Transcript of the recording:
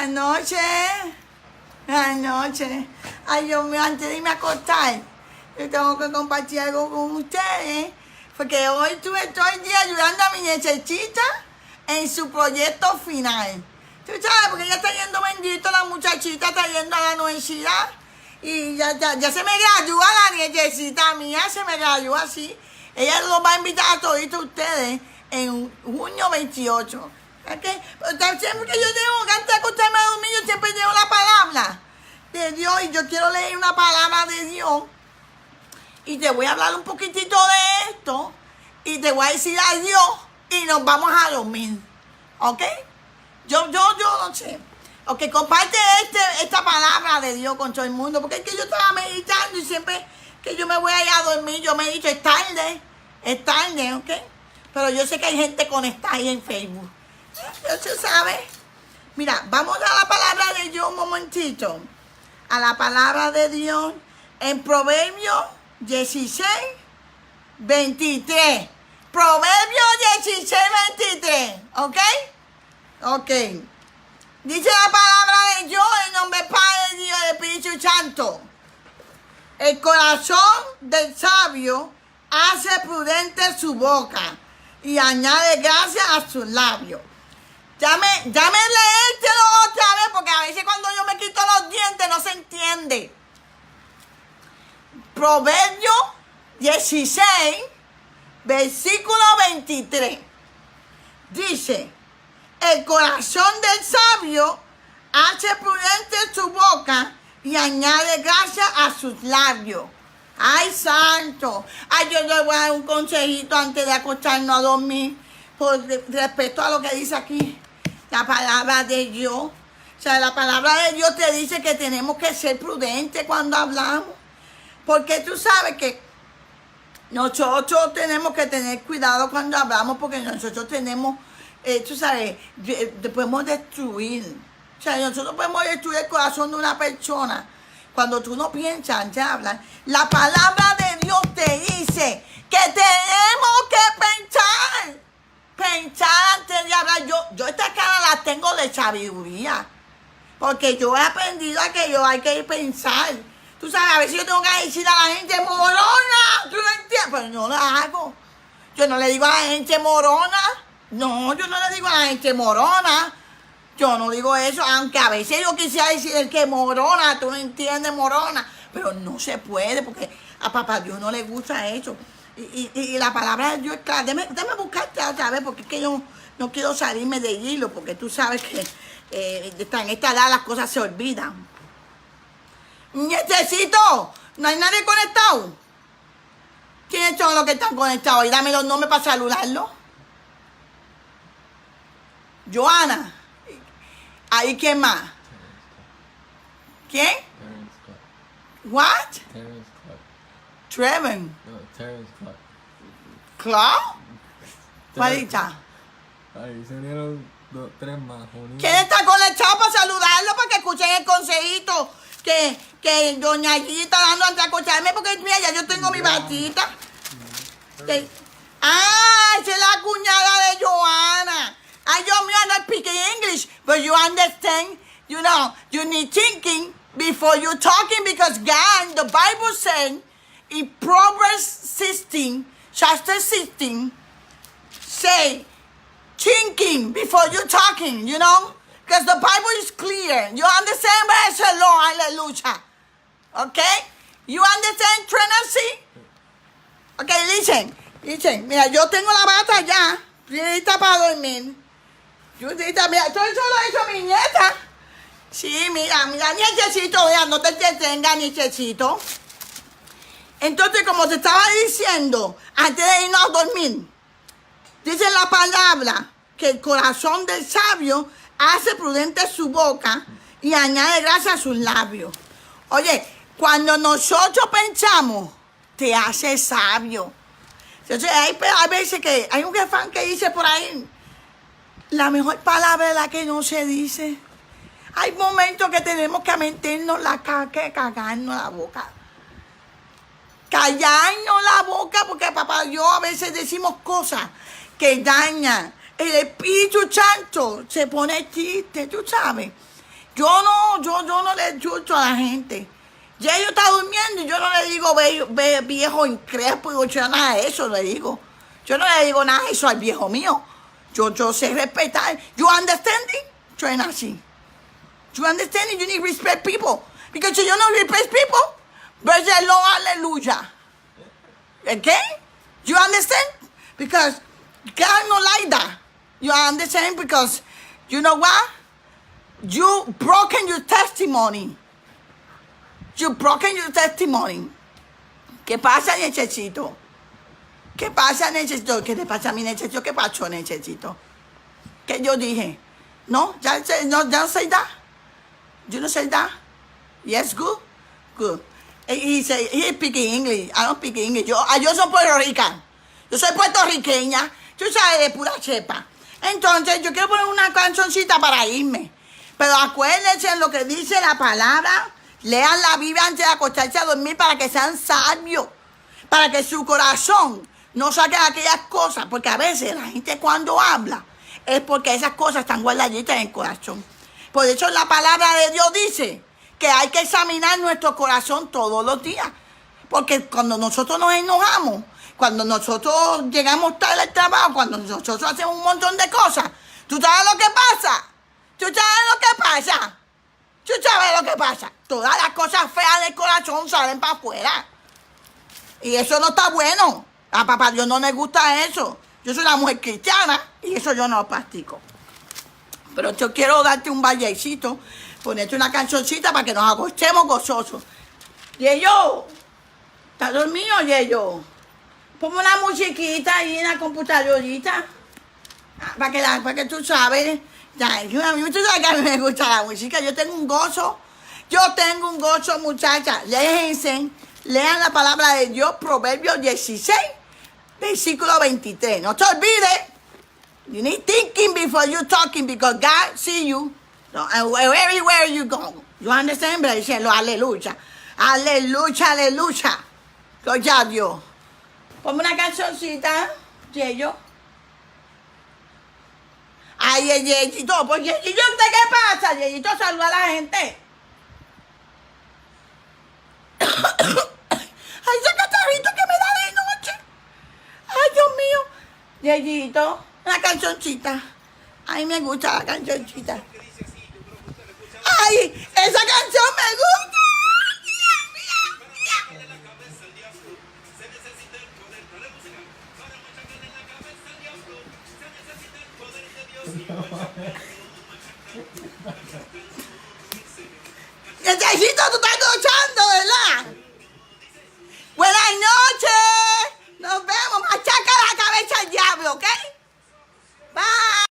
Anoche. Ay, Dios mío, antes de irme a acostar, yo tengo que compartir algo con ustedes. Porque hoy estuve todo el día ayudando a mi nietecita en su proyecto final. ¿Tú sabes? Porque ella está yendo bendito, la muchachita está yendo a la universidad. Y ya se me gradúa la nietecita mía, se me gradúa así. Ella los va a invitar a todos ustedes en junio 28. ¿Okay? Siempre que yo tengo que antes de acostarme a dormir, yo siempre tengo la palabra de Dios. Y yo quiero leer una palabra de Dios. Y te voy a hablar un poquitito de esto. Y te voy a decir adiós. Y nos vamos a dormir. ¿Ok? Yo no sé. Ok, comparte esta palabra de Dios con todo el mundo. Porque es que yo estaba meditando y siempre que yo me voy a ir a dormir, yo medito, es tarde, ¿ok? Pero yo sé que hay gente conectada ahí en Facebook. ¿Se sabe? Mira, vamos a la palabra de Dios un momentito. A la palabra de Dios en Proverbios 16, 23. Proverbios 16, 23. ¿Ok? Ok. Dice la palabra de Dios en nombre del Padre, Dios y del Espíritu Santo. El corazón del sabio hace prudente su boca y añade gracia a sus labios. Ya me leértelo otra vez, porque a veces cuando yo me quito los dientes no se entiende. Proverbios 16, versículo 23. Dice, el corazón del sabio hace prudente su boca y añade gracia a sus labios. Ay, santo. Ay, yo le voy a dar un consejito antes de acostarnos a dormir, por respecto a lo que dice aquí la palabra de Dios. O sea, la palabra de Dios te dice que tenemos que ser prudentes cuando hablamos. Porque tú sabes que nosotros tenemos que tener cuidado cuando hablamos, porque nosotros tenemos, tú sabes, podemos destruir. O sea, nosotros podemos destruir el corazón de una persona. Cuando tú no piensas, ya hablan. La palabra de Dios te dice que tenemos que pensar antes de hablar. Yo esta cara la tengo de sabiduría, porque yo he aprendido a que yo hay que pensar. Tú sabes, a veces yo tengo que decir a la gente morona, tú no entiendes, pero no lo hago. Yo no le digo a la gente morona. No, yo no le digo a la gente morona. Yo no digo eso, aunque a veces yo quisiera decir el que morona, tú no entiendes morona, pero no se puede porque a papá Dios no le gusta eso. Y la palabra de Dios es clara. Déjame buscarte otra vez, porque es que yo no quiero salirme de hilo, porque tú sabes que en esta edad las cosas se olvidan. Necesito, ¿no hay nadie conectado? ¿Quiénes son los que están conectados? Y dame los nombres para saludarlos. Joana. ¿Ahí quién más? ¿Quién? Terrence Clark. What? Terrence Clark. Trevor. No, Terrence Clark. ¿Clark? ¿Cuálita? Ahí se unieron tres más. ¿Quién está conectado para saludarlo, para que escuchen el consejito que doña Gigi está dando antes de acostarme? Porque mira, ya yo tengo mi batita. Esa es la cuñada de Joana. I don't mean I'm not speaking English, but you understand, you know, you need thinking before you're talking, because God, the Bible says in Proverbs 16, chapter 16, say, thinking before you're talking, you know, because the Bible is clear. You understand? Praise the Lord, hallelujah. Okay? You understand, Trinity? Okay, listen, mira, yo tengo la bata ya, lista para dormir. Mira, todo eso lo hizo mi nieta. Sí, mira, nietecito, mira, no te entretengas, nietecito. Entonces, como te estaba diciendo, antes de irnos a dormir, dice la palabra que el corazón del sabio hace prudente su boca y añade gracia a sus labios. Oye, cuando nosotros pensamos, te hace sabio. Entonces, hay veces que hay un refrán que dice por ahí, la mejor palabra es la que no se dice. Hay momentos que tenemos que meternos cagarnos la boca. Callarnos la boca, porque papá, yo a veces decimos cosas que dañan. El Espíritu Santo se pone triste, tú sabes. Yo no le chucho a la gente. Ya yo está durmiendo y yo no le digo viejo incrépulo, yo nada de eso le digo. Yo no le digo nada de eso al viejo mío. Yo sé respetar. You understanding? Yo es así. You understanding? You need to respect people. Because if you don't respect people, verse the Lord, hallelujah. Okay? You understand? Because God no like that. You understand? Because you know what? You broken your testimony. You broken your testimony. ¿Qué pasa, necesito? ¿Qué pasa, necesito? ¿Qué te pasa a mi necesito? ¿Qué pasó, necesito? ¿Qué yo dije? No, ya no say that. You don't say that? Yes, good? Good. He speaking English. I don't speak English. Yo soy Puerto Rican. Yo soy puertorriqueña. Tú sabes, de pura chepa. Entonces, yo quiero poner una cancioncita para irme. Pero acuérdense en lo que dice la palabra. Lean la Biblia antes de acostarse a dormir para que sean sabios. Para que su corazón no saque aquellas cosas. Porque a veces la gente cuando habla es porque esas cosas están guardaditas en el corazón. Por eso la palabra de Dios dice que hay que examinar nuestro corazón todos los días. Porque cuando nosotros nos enojamos, cuando nosotros llegamos tarde al trabajo, cuando nosotros hacemos un montón de cosas, ¿tú sabes lo que pasa? ¿Tú sabes lo que pasa? ¿Tú sabes lo que pasa? Todas las cosas feas del corazón salen para afuera. Y eso no está bueno. A papá Dios no le gusta eso. Yo soy una mujer cristiana y eso yo no lo practico. Pero yo quiero darte un vallecito, ponerte una cancioncita para que nos acostemos gozosos. Yeyo, ¿estás dormido, Yeyo? Ponme una musiquita ahí en la computadorita. Para que tú sabes. Ya, tú sabes que a mí me gusta la música. Yo tengo un gozo, muchachas. Lean la palabra de Dios, Proverbios 16, versículo 23. No te olvides. You need thinking before you talking because God see you. So, everywhere you go. You understand? Pero diciendo aleluya. Aleluya, aleluya. Gloria a Dios. Ponme una cancioncita, Yeyo. Ay, Yeyito, pues Yeyito, ¿usted qué pasa? Yeyito, saluda a la gente. Ay, ese cacharrito que me da de noche. Ay, Dios mío. Yeyito, una cancioncita. Ay, me gusta la cancioncita. Ay, esa canción me gusta. Necesito, tú estás escuchando, ¿verdad?